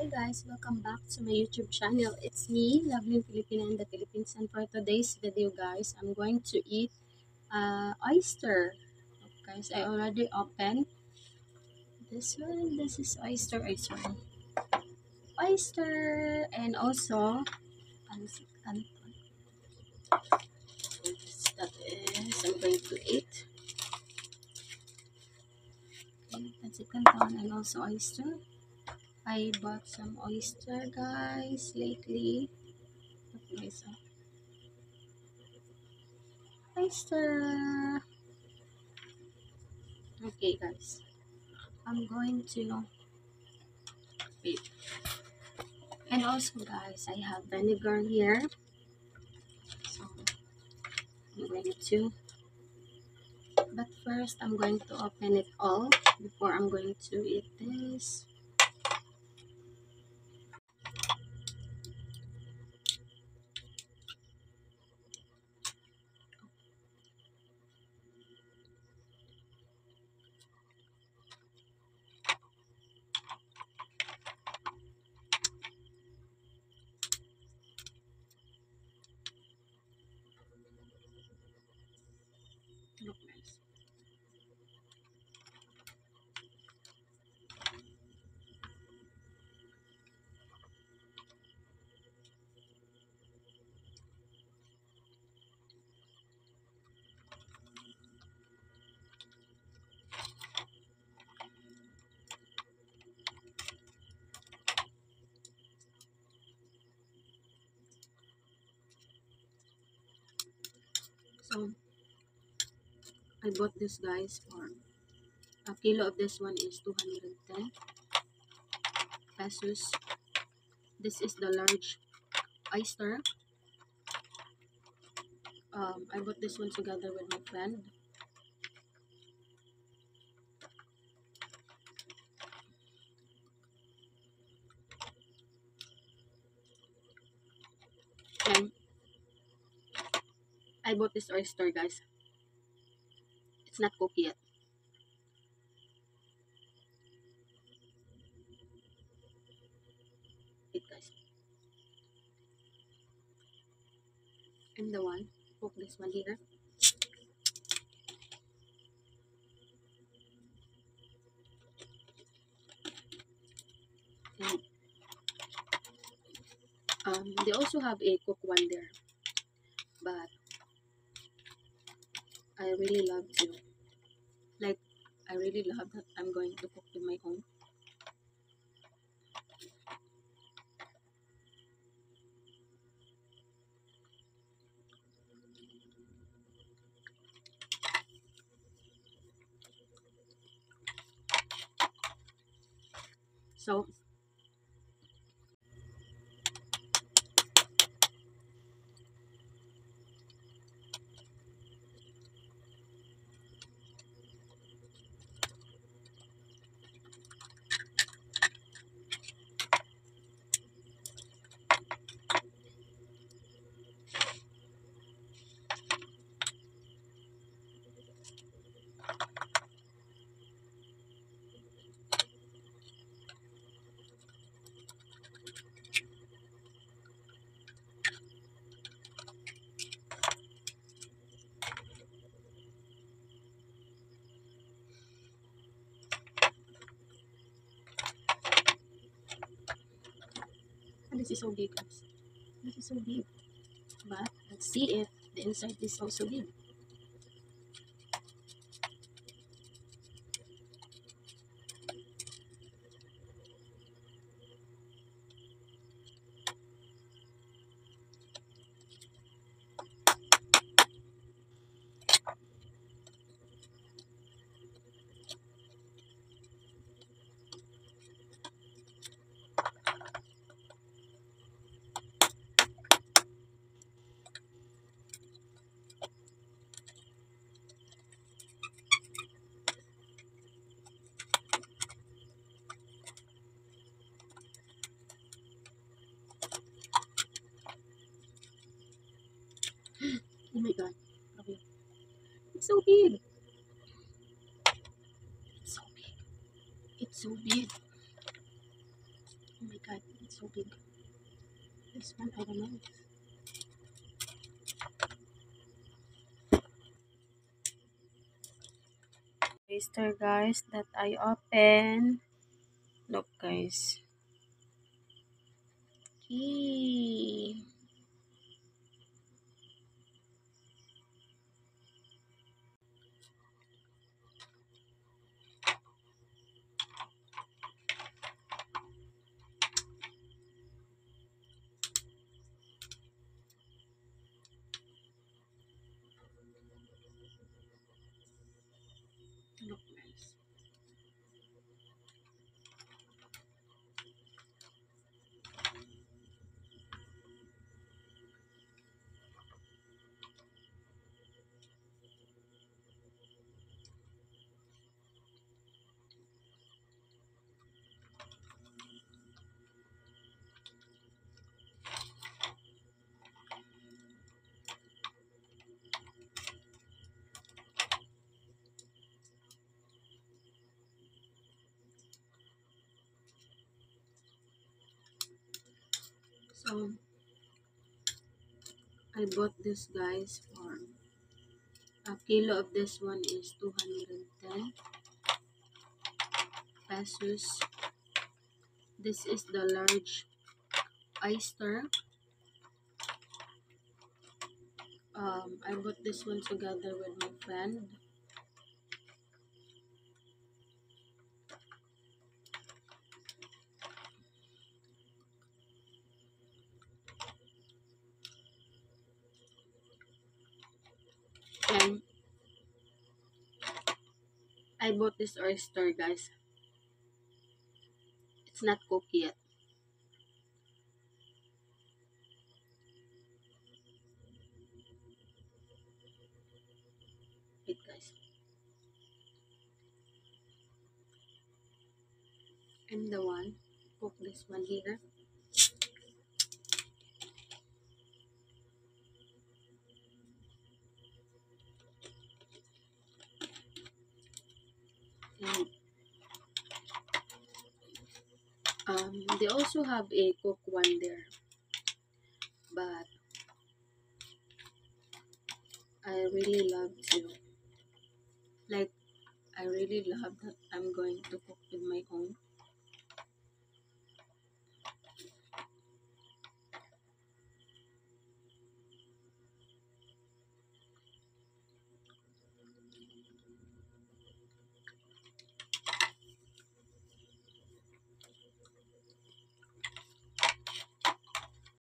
Hi guys, welcome back to my YouTube channel. It's me, Lovely Filipina in the Philippines, and for today's video guys, I'm going to eat oyster. Guys, I already opened this one. This is oyster, oyster, and also pancit canton. That is, I'm going to eat pancit canton and also oyster. I bought some oyster guys lately. Okay, so oyster. Okay guys, I'm going to wait. And also guys, I have vinegar here. So I'm going to, but first I'm going to open it all before I'm going to eat this. Look nice. So I bought this guys for a kilo of this one is 210 pesos. This is the large oyster. I bought this one together with my friend. And I bought this oyster guys. It's not cooked yet. Wait guys. I'm the one cook this one here. And they also have a cooked one there. But I really love to, like, I really love that I'm going to cook with my own. So this is so big, guys. This is so big. But let's see if the inside is also big. Oh my god. Okay. It's so big. It's so big. It's so big. Oh my God, it's so big. This one, I don't know. Oyster, guys, that I open. Look, guys. Eee. Look, guys. So, I bought this, guys, for a kilo of this one is 210 pesos. This is the large oyster. I bought this one together with my friend. And I bought this oyster, guys. It's not cooked yet. Wait, guys. I'm the one cook this one here. And they also have a cook one there. But I really love to, like, I really love that I'm going to cook with my own.